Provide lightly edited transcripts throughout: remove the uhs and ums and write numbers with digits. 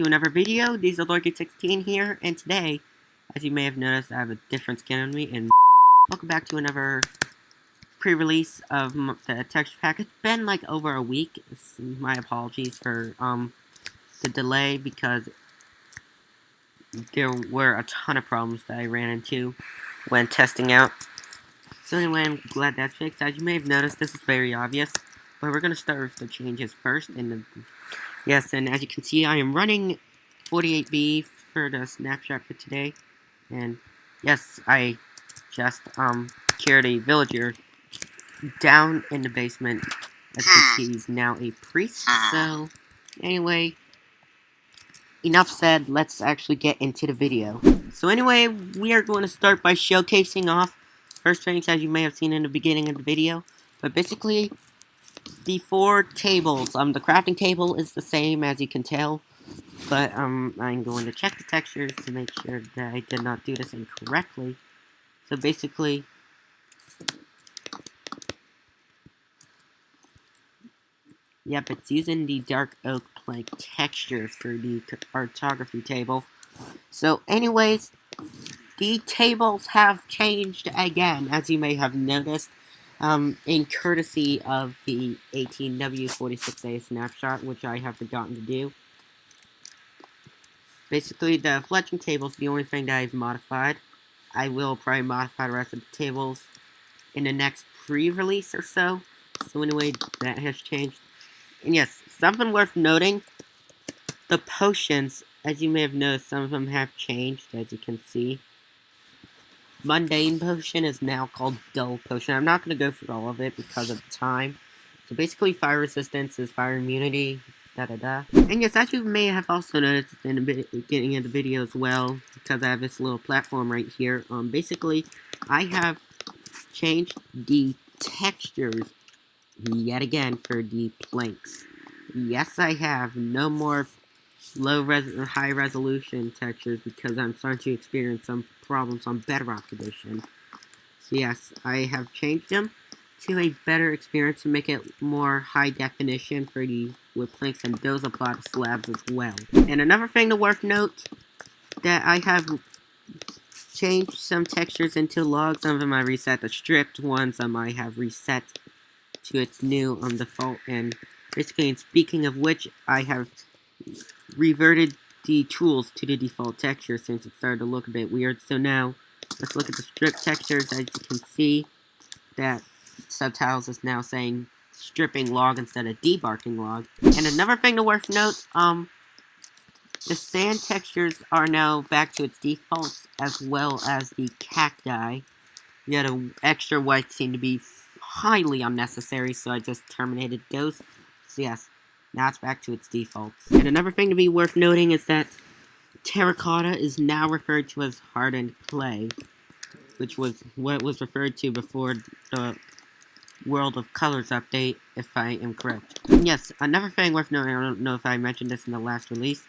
to another video. DieselDorky16 here, and today, as you may have noticed, I have a different skin on me, and welcome back to another pre-release of the texture pack. It's been like over a week. My apologies for the delay, because there were a ton of problems that I ran into when testing out. So anyway, I'm glad that's fixed. As you may have noticed, this is very obvious, but we're going to start with the changes first. Yes, and as you can see, I am running 48B for the snapshot for today. And yes, I just cured a villager down in the basement. As you can see, he's now a priest. So anyway, enough said, let's actually get into the video. So anyway, we are going to start by showcasing off first things, as you may have seen in the beginning of the video. But basically, the 4 tables. The crafting table is the same, as you can tell. But I'm going to check the textures to make sure that I did not do this incorrectly. So basically, yep, it's using the dark oak plank texture for the cartography table. So anyways, the tables have changed again, as you may have noticed, in courtesy of the 18W46A snapshot, which I have forgotten to do. Basically, the fletching table is the only thing that I've modified. I will probably modify the rest of the tables in the next pre-release or so. So anyway, that has changed. And yes, something worth noting, the potions, as you may have noticed, some of them have changed, as you can see. Mundane potion is now called dull potion. I'm not going to go through all of it because of time. So basically, fire resistance is fire immunity, And yes, as you may have also noticed in the beginning of the video as well, because I have this little platform right here, basically, I have changed the textures yet again for the planks. Yes, I have no more high resolution textures because I'm starting to experience some problems on Bedrock Edition. So yes, I have changed them to a better experience to make it more high definition for the wood planks, and those apply to slabs as well. And another thing to worth note, that I have changed some textures into logs. Some of them I reset the stripped ones, some I have reset to its new default. And basically, and speaking of which, I have reverted the tools to the default texture since it started to look a bit weird. So now, let's look at the strip textures. As you can see, that subtitles is now saying stripping log instead of debarking log. And another thing to worth note, the sand textures are now back to its defaults, as well as the cacti. Yet extra white seemed to be highly unnecessary, so I just terminated those. So yes, now it's back to its defaults. And another thing to be worth noting is that terracotta is now referred to as hardened clay, which was what was referred to before the World of Colors update, if I am correct. And yes, another thing worth noting, I don't know if I mentioned this in the last release.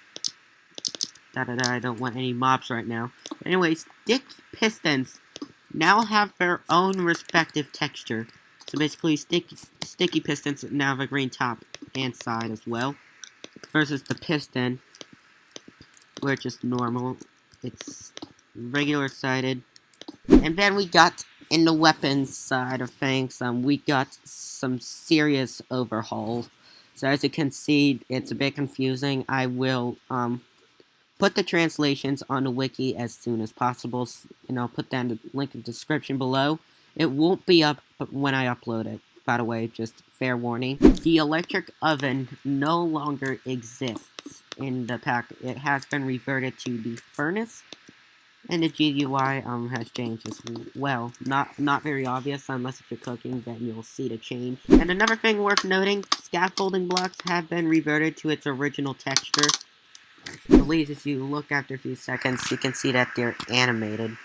I don't want any mobs right now. But anyways, stick pistons now have their own respective texture. So basically, sticky pistons now have a green top and side as well, versus the piston, where it's just normal. It's regular sided. And then we got, in the weapons side of things, we got some serious overhauls. So as you can see, it's a bit confusing. I will put the translations on the wiki as soon as possible, and I'll put that in the link in the description below. It won't be up when I upload it, by the way, just fair warning. The electric oven no longer exists in the pack. It has been reverted to the furnace. And the GUI has changed as well. Not very obvious, unless if you're cooking, then you'll see the change. And another thing worth noting, scaffolding blocks have been reverted to its original texture. I believe if you look after a few seconds, you can see that they're animated.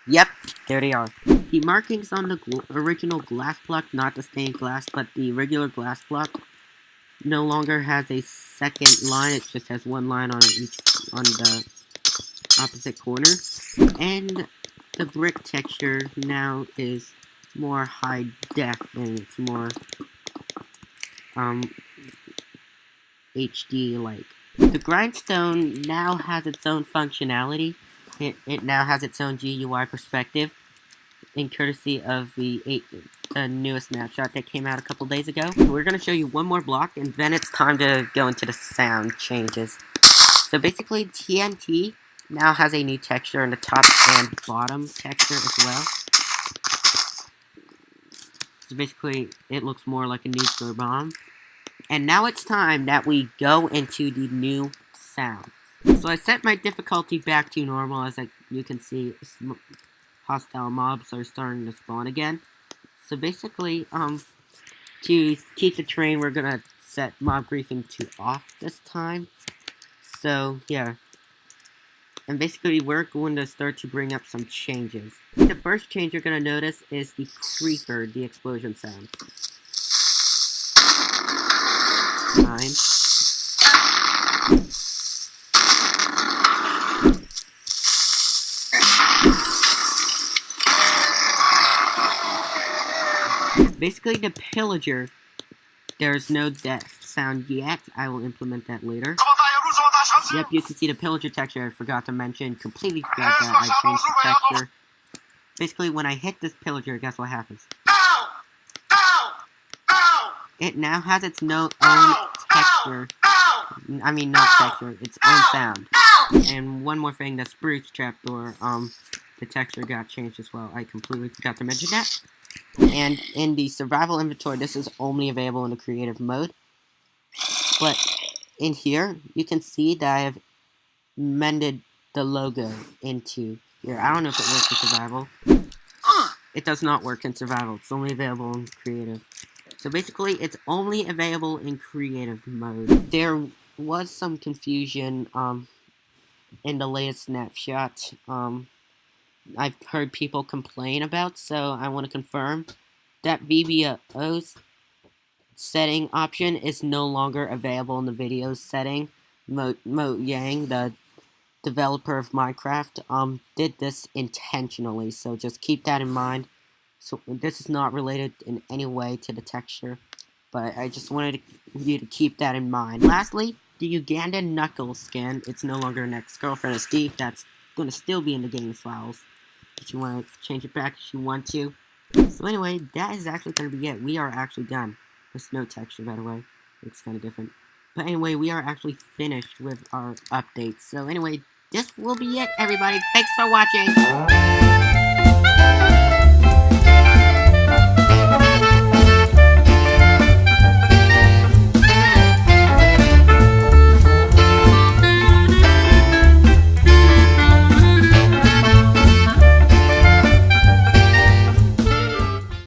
Yep, there they are. The markings on the original glass block, not the stained glass, but the regular glass block, no longer has a second line. It just has one line on the opposite corner. And the brick texture now is more high def, and it's more HD like. The grindstone now has its own functionality. It now has its own GUI perspective, in courtesy of the newest snapshot that came out a couple days ago. We're going to show you one more block, and then it's time to go into the sound changes. So basically, TNT now has a new texture in the top and bottom texture as well. So basically, it looks more like a nuclear bomb. And now it's time that we go into the new sound. So I set my difficulty back to normal. As you can see, hostile mobs are starting to spawn again. So basically, to keep the train, we're gonna set mob griefing to off this time. So yeah. And basically, we're going to start to bring up some changes. The first change you're going to notice is the creeper, the explosion sound. 9. Basically, the pillager, there's no death sound yet. I will implement that later. Yep, you can see the pillager texture. I forgot to mention. Completely forgot that I changed the texture. Basically, when I hit this pillager, guess what happens? It now has its own texture. I mean, not texture. Its own sound. And one more thing, the spruce trapdoor. The texture got changed as well. I completely forgot to mention that. And in the survival inventory, this is only available in the creative mode. But in here, you can see that I have mended the logo into here. I don't know if it works in survival. It does not work in survival. It's only available in creative. So basically, it's only available in creative mode. There was some confusion in the latest snapshot. I've heard people complain about, so I want to confirm that VBO's setting option is no longer available in the videos setting. Mo Yang, the developer of Minecraft, did this intentionally, so just keep that in mind. So this is not related in any way to the texture, but I just wanted you to keep that in mind. Lastly, the Ugandan Knuckle skin, it's no longer an ex-girlfriend of Steve. That's going to still be in the game files. If you want to change it back if you want to. So anyway, that is actually going to be it. We are actually done. There's no texture, by the way. It's kind of different. But anyway, we are actually finished with our updates. So anyway, this will be it, everybody. Thanks for watching.